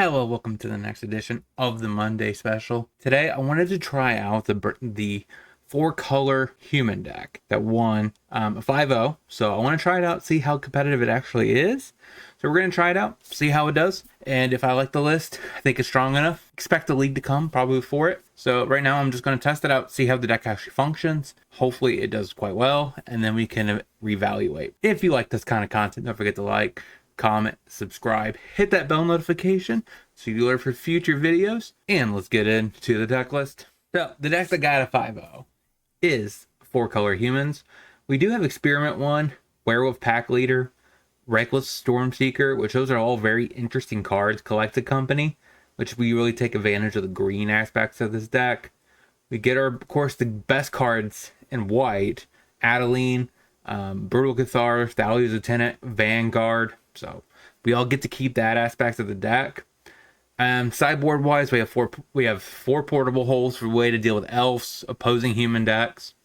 Hello, welcome to the next edition of the Monday special. Today, I wanted to try out the four-color human deck that won a 5-0. So I want to try it out, see how competitive it actually is. So we're going to try it out, see how it does. And if I like the list, I think it's strong enough. Expect a league to come, probably for it. So right now, I'm just going to test it out, see how the deck actually functions. Hopefully, it does quite well, and then we can reevaluate. If you like this kind of content, don't forget to like, comment, subscribe, hit that bell notification so you alert for future videos. And let's get into the deck list. So the deck that got a 5-0 is four color humans. We do have Experiment 1, Werewolf Pack Leader, Reckless Stormseeker, which those are all very interesting cards. Collected Company, which we really take advantage of the green aspects of this deck. We get our, of course, the best cards in white: Adeline, Brutal Cathar, Thalia's Lieutenant, Vanguard. So we all get to keep that aspect of the deck. Sideboard wise, we have four portable holes for a way to deal with elves, opposing human decks.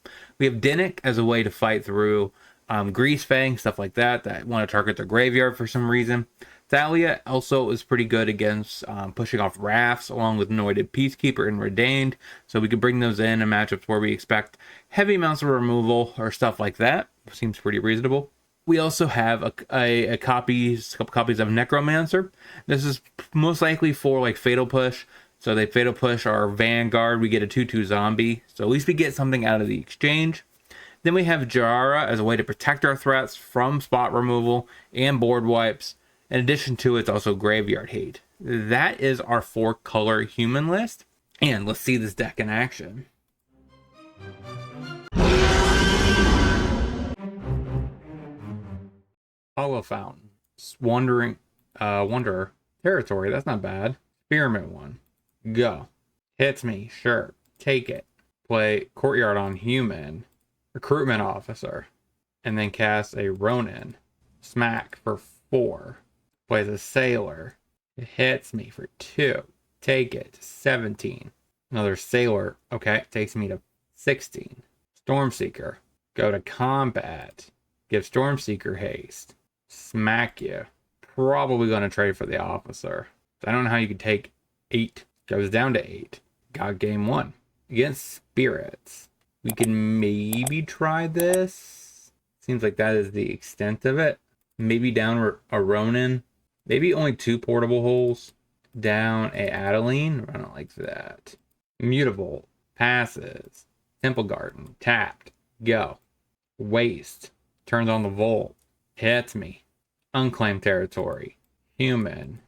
We have Dinnick as a way to fight through Grease Fang, stuff like that want to target their graveyard for some reason. Thalia also is pretty good against pushing off rafts, along with Anointed Peacekeeper and Redained. So we could bring those in matchups where we expect heavy amounts of removal or stuff like that. Seems pretty reasonable. We also have a couple copies of Necromancer. This is most likely for like Fatal Push. So they Fatal Push our Vanguard. We get a 2/2 zombie. So at least we get something out of the exchange. Then we have Jarara as a way to protect our threats from spot removal and board wipes. In addition to it's also Graveyard Hate. That is our four color human list. And let's see this deck in action. Hollow Fountain, Wanderer Territory. That's not bad. Experiment 1, go. Hits me, sure, take it. Play Courtyard on human, Recruitment Officer, and then cast a Ronin. Smack for 4. Plays a Sailor. It hits me for 2. Take it, 17. Another Sailor. Okay, takes me to 16. Stormseeker. Go to combat. Give Stormseeker haste. Smack you. Probably going to trade for the Officer. I don't know how you could take 8. Goes down to 8. Got game 1. Against Spirits. We can maybe try this. Seems like that is the extent of it. Maybe down a Ronin. Maybe only 2 portable holes. Down a Adeline. I don't like that. Mutable. Passes. Temple Garden. Tapped. Go. Waste. Turns on the Volt. Hits me. Unclaimed Territory. Human.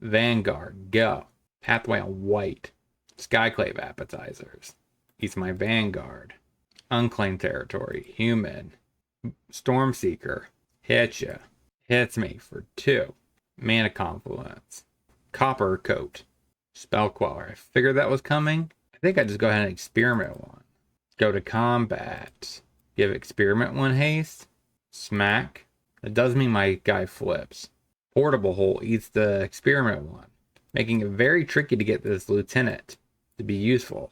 Vanguard. Go. Pathway on white. Skyclave Appetizers. He's my Vanguard. Unclaimed Territory. Human. Stormseeker. Hit ya. Hits me for 2. Mana Confluence. Copper Coat. Spell Queller. I figured that was coming. I think I just go ahead and Experiment 1. Go to combat. Give Experiment 1 haste. Smack. That does mean my guy flips. Portable Hole eats the Experiment 1, making it very tricky to get this Lieutenant to be useful.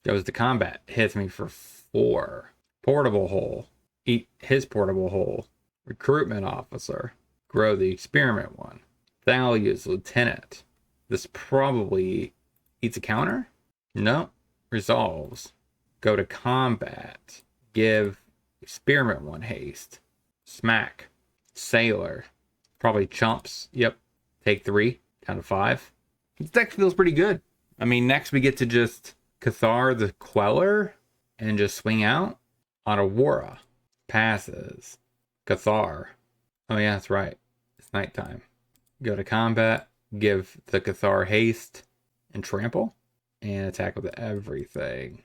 Goes to combat. Hits me for 4. Portable Hole. Eat his Portable Hole. Recruitment Officer. Grow the Experiment 1. Thalia's Lieutenant. This probably eats a counter? No. Resolves. Go to combat. Give Experiment 1 haste. Smack. Sailor. Probably chumps. Yep. Take 3. Down to 5. This deck feels pretty good. I mean, next we get to just Cathar the Queller and just swing out on Aurora. Passes. Cathar. Oh yeah, that's right. It's nighttime. Go to combat. Give the Cathar haste and trample. And attack with everything.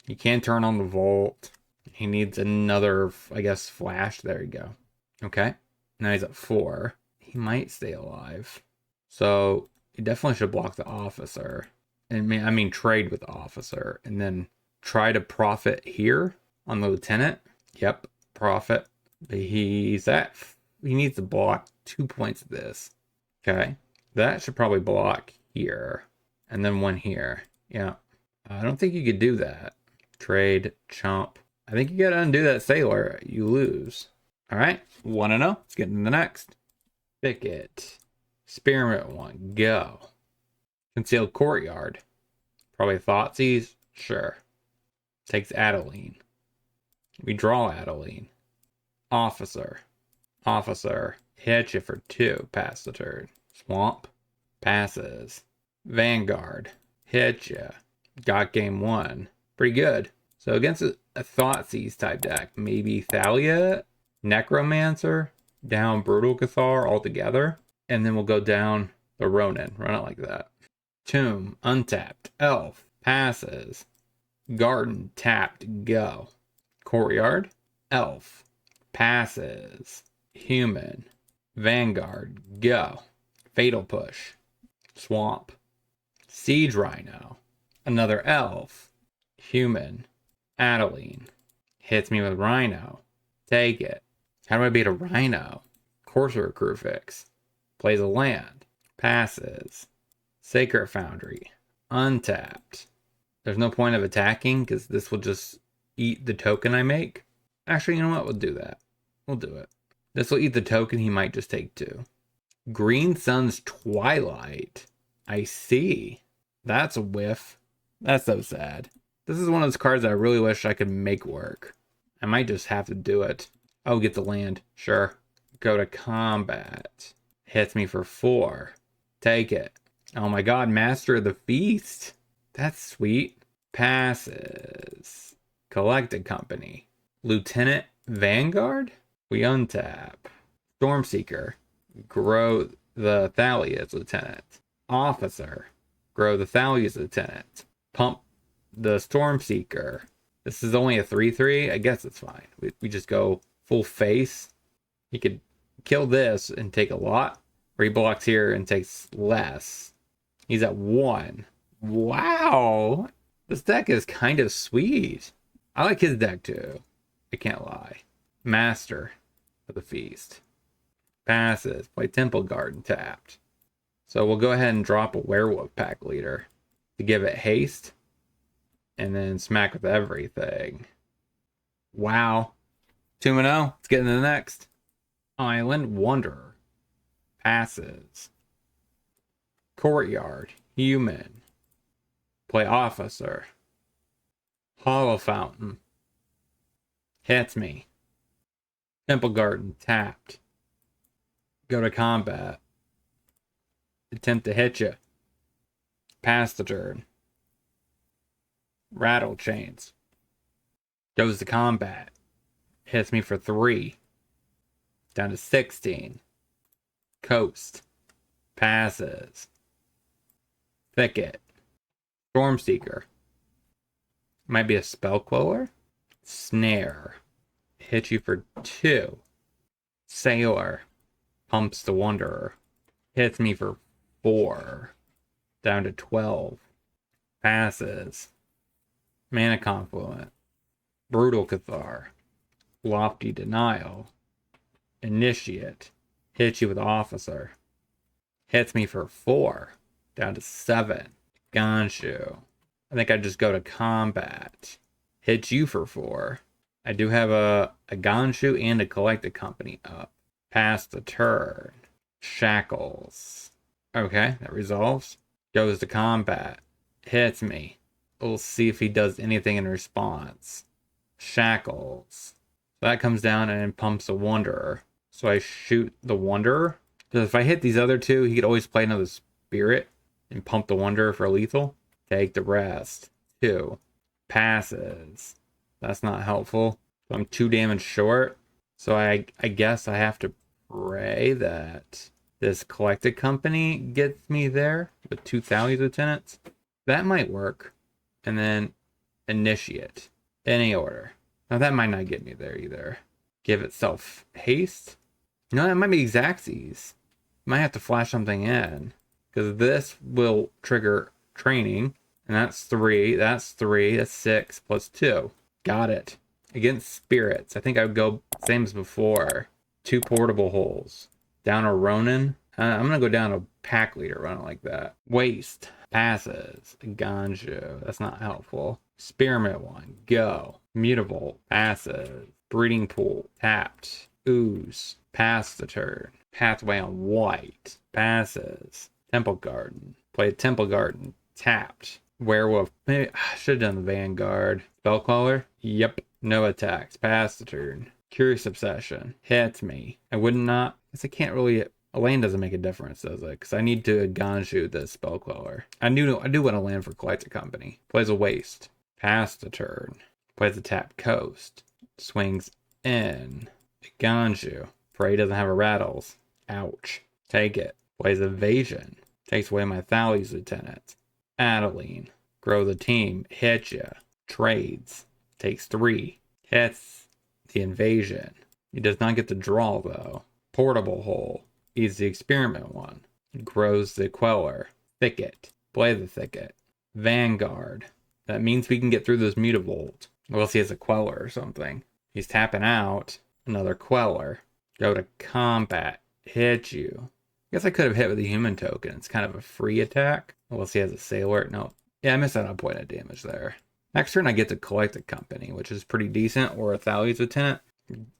You can turn on the Volt. He needs another, I guess, flash. There you go. Okay. Now he's at 4. He might stay alive. So he definitely should block the Officer. And I mean trade with the Officer. And then try to profit here on the Lieutenant. Yep. Profit. But he needs to block 2 points of this. Okay. That should probably block here. And then 1 here. Yeah. I don't think you could do that. Trade. Chump. I think you gotta undo that Sailor. You lose. All right, 1-0. Let's get into the next. Pick it. Experiment 1. Go. Concealed Courtyard. Probably Thoughtseize. Sure. Takes Adeline. We draw Adeline. Officer. Officer. Hit you for 2. Pass the turn. Swamp. Passes. Vanguard. Hit you. Got game 1. Pretty good. So against a Thoughtseize type deck, maybe Thalia, Necromancer, down Brutal Cathar altogether, and then we'll go down the Ronin. Run it like that. Tomb, untapped. Elf, passes. Garden, tapped, go. Courtyard, elf, passes. Human, Vanguard, go. Fatal Push, swamp. Siege Rhino, another elf. Human, Adeline, hits me with Rhino. Take it. How do I beat a Rhino? Courser Crucifix, plays a land. Passes. Sacred Foundry, untapped. There's no point of attacking because this will just eat the token I make. Actually, you know what? We'll do that. We'll do it. This will eat the token. He might just take 2. Green Sun's Twilight. I see. That's a whiff. That's so sad. This is one of those cards that I really wish I could make work. I might just have to do it. Oh, get the land. Sure. Go to combat. Hits me for 4. Take it. Oh my god, Master of the Feast. That's sweet. Passes. Collected Company. Lieutenant Vanguard? We untap. Stormseeker. Grow the Thalia's Lieutenant. Officer. Grow the Thalia's Lieutenant. Pump the Stormseeker. This is only a 3/3. I guess it's fine. We just go full face. He could kill this and take a lot. Or he blocks here and takes less. He's at 1. Wow. This deck is kind of sweet. I like his deck too. I can't lie. Master of the Feast. Passes. Play Temple Garden tapped. So we'll go ahead and drop a Werewolf Pack Leader to give it haste. And then smack with everything. Wow. 2-0. Let's get into the next. Island Wanderer. Passes. Courtyard. Human. Play Officer. Hollow Fountain. Hits me. Temple Garden tapped. Go to combat. Attempt to hit you. Pass the turn. Rattle Chains. Goes to combat. Hits me for 3. Down to 16. Coast. Passes. Thicket. Stormseeker. Might be a Spell Queller. Snare. Hit you for 2. Sailor. Pumps the Wanderer. Hits me for 4. Down to 12. Passes. Mana Confluent. Brutal Cathar. Lofty Denial. Initiate. Hits you with Officer. Hits me for 4. Down to 7. Ganshu. I think I just go to combat. Hit you for 4. I do have a Ganshu and a Collected Company up. Pass the turn. Shackles. Okay, that resolves. Goes to combat. Hits me. We'll see if he does anything in response. Shackles. So that comes down and pumps a Wanderer. So I shoot the Wanderer. Because if I hit these other 2, he could always play another Spirit and pump the Wanderer for lethal. Take the rest. 2. Passes. That's not helpful. So I'm 2 damage short. So I guess I have to pray that this Collected Company gets me there with 2 Thalia's Lieutenants. That might work. And then Initiate. Any order. Now that might not get me there either. Give itself haste. No, that might be Xaxes. Might have to flash something in. Because this will trigger training. And that's 3. That's 3. That's 6 plus 2. Got it. Against spirits. I think I would go same as before. 2 portable holes. Down a Ronin. I'm going to go down a Pack Leader. Run it like that. Waste. Passes. Ganju. That's not helpful. Spearmint one. Go. Mutable. Passes. Breeding Pool. Tapped. Ooze. Pass the turn. Pathway on white. Passes. Temple Garden. Play Temple Garden. Tapped. Werewolf. Maybe I should have done the Vanguard. Spellcaller. Yep. No attacks. Pass the turn. Curious Obsession. Hits me. I would not. Because I can't really. A land doesn't make a difference, does it? Because I need to Ganshu this Spellcaller. I do want to land for Collector Company. Plays a Waste. Pass the turn. Plays a Tap Coast. Swings in. Ganshu. Prey doesn't have a Rattles. Ouch. Take it. Plays Evasion. Takes away my Thales Lieutenant. Adeline. Grow the team. Hit ya. Trades. Takes 3. Hits the Invasion. He does not get to draw, though. Portable Hole. Eats the Experiment one. Grows the Queller. Thicket. Play the Thicket. Vanguard. That means we can get through this Mutavolt. Unless he has a Queller or something. He's tapping out. Another Queller. Go to combat. Hit you. I guess I could have hit with a human token. It's kind of a free attack. Unless he has a Sailor. No. Yeah, I missed out on a point of damage there. Next turn I get to Collect a Company, which is pretty decent. Or a Thales Lieutenant.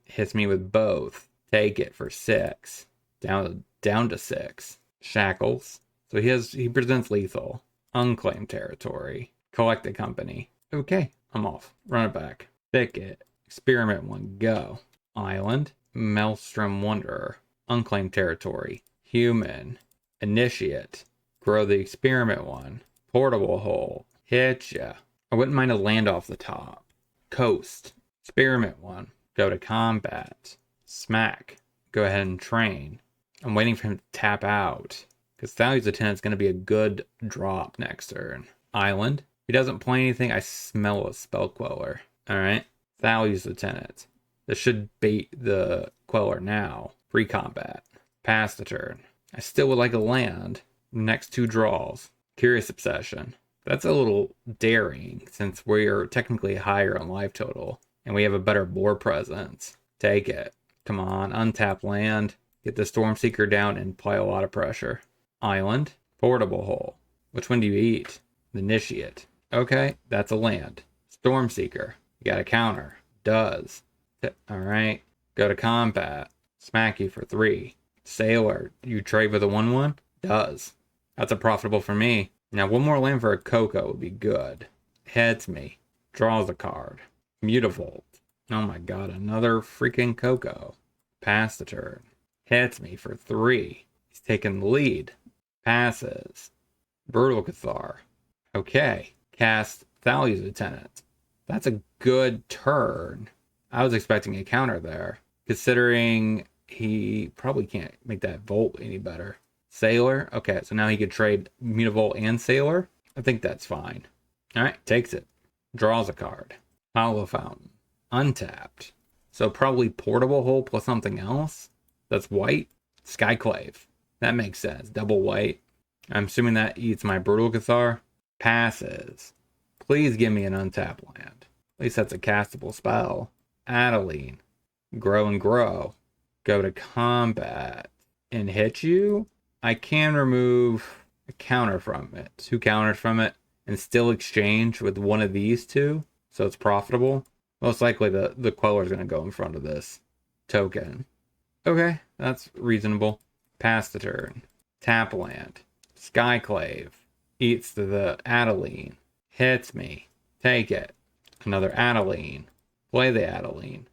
Hits me with both. Take it for 6. Down to 6. Shackles. So he presents lethal. Unclaimed territory. Collect a Company. Okay, I'm off. Run it back. Thicket. Experiment one. Go. Island. Maelstrom Wanderer. Unclaimed territory. Human. Initiate. Grow the Experiment one. Portable Hole. Hit ya. I wouldn't mind a land off the top. Coast. Experiment one. Go to combat. Smack. Go ahead and train. I'm waiting for him to tap out. Because Thales Lieutenant is going to be a good drop next turn. Island. If he doesn't play anything, I smell a Spell Queller. Alright. Thales Lieutenant. This should bait the Queller now. Free combat. Pass the turn. I still would like a land. Next 2 draws. Curious Obsession. That's a little daring since we're technically higher on life total. And we have a better board presence. Take it. Come on. Untap land. Get the Stormseeker down and apply a lot of pressure. Island. Portable Hole. Which one do you eat? The Initiate. Okay, that's a land. Stormseeker. You got a counter. Does. Alright. Go to combat. Smack you for 3. Sailor. You trade with a 1/1? Does. That's a profitable for me. Now one more land for a Coco would be good. Heads me. Draws a card. Mutavolt. Oh my god, another freaking Coco. Pass the turn. Hits me for 3. He's taking the lead. Passes. Brutal Cathar. Okay. Cast Thales Lieutenant. That's a good turn. I was expecting a counter there. Considering he probably can't make that Volt any better. Sailor. Okay, so now he could trade Mutavolt and Sailor. I think that's fine. Alright, takes it. Draws a card. Hollow Fountain. Untapped. So probably Portable Hole plus something else. That's white. Skyclave. That makes sense. Double white. I'm assuming that eats my Brutal Cathar. Passes. Please give me an untapped land. At least that's a castable spell. Adeline. Grow and grow. Go to combat. And hit you? I can remove a counter from it. 2 counters from it. And still exchange with one of these 2. So it's profitable. Most likely the Queller is going to go in front of this token. Okay, that's reasonable. Pass the turn. Tap land. Skyclave. Eats the Adeline. Hits me. Take it. Another Adeline. Play the Adeline.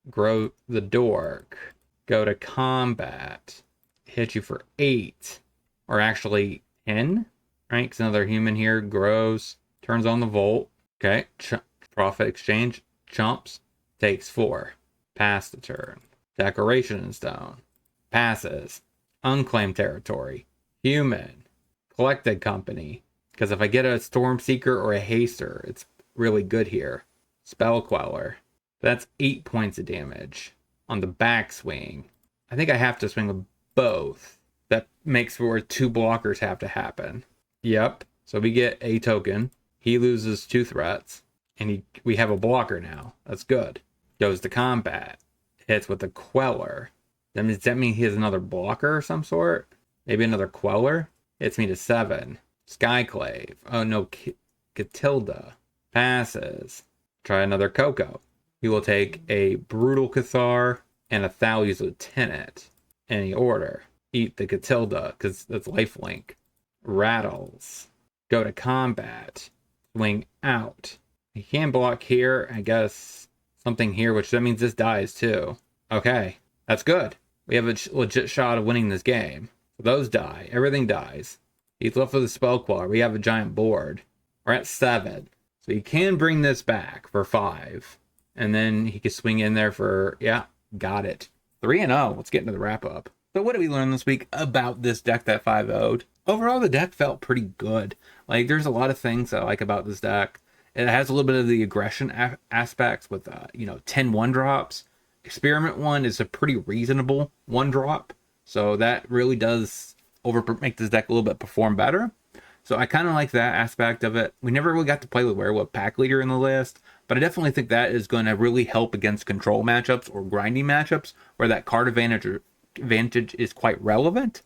Grow the Dork. Go to combat. Hit you for 8. Or actually 10. Right? Because another human here grows. Turns on the Volt. Okay. Profit exchange. Chumps. Takes 4. Pass the turn. Decoration in Stone. Passes. Unclaimed territory. Human. Collected Company. Because if I get a Stormseeker or a Haster, it's really good here. Spell Queller. That's 8 points of damage. On the backswing. I think I have to swing with both. That makes for 2 blockers have to happen. Yep. So we get a token. He loses 2 threats. And we have a blocker now. That's good. Goes to combat. Hits with a Queller. Does that mean he has another blocker of some sort? Maybe another Queller? Hits me to 7. Skyclave. Oh no, Catilda. Passes. Try another Coco. He will take a Brutal Cathar and a Thales Lieutenant. Any order. Eat the Catilda, because that's lifelink. rattles. Go to combat. Swing out. He can block here. I guess something here, which that means this dies too. Okay, that's good. We have a legit shot of winning this game. Those die. Everything dies. He's left with a spell queller. We have a giant board. We're at 7. So he can bring this back for 5. And then he can swing in there for, yeah, got it. 3-0. Let's get into the wrap up. So what did we learn this week about this deck that 5-0'd? Overall, the deck felt pretty good. Like, there's a lot of things I like about this deck. It has a little bit of the aggression aspects with, 10 1-drops. Experiment 1 is a pretty reasonable 1-drop. So that really does make this deck a little bit perform better. So I kind of like that aspect of it. We never really got to play with Werewolf Pack Leader in the list, but I definitely think that is going to really help against control matchups or grinding matchups where that card advantage is quite relevant.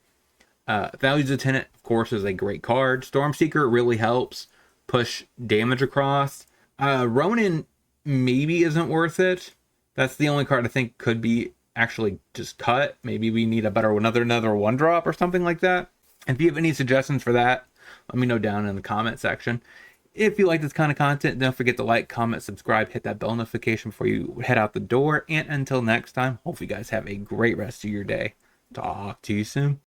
Values of Tenant, of course, is a great card. Stormseeker really helps push damage across. Ronin maybe isn't worth it. That's the only card I think could be actually just cut. Maybe we need a better another 1-drop or something like that. And if you have any suggestions for that, let me know down in the comment section. If you like this kind of content, don't forget to like, comment, subscribe, hit that bell notification before you head out the door. And until next time, hope you guys have a great rest of your day. Talk to you soon.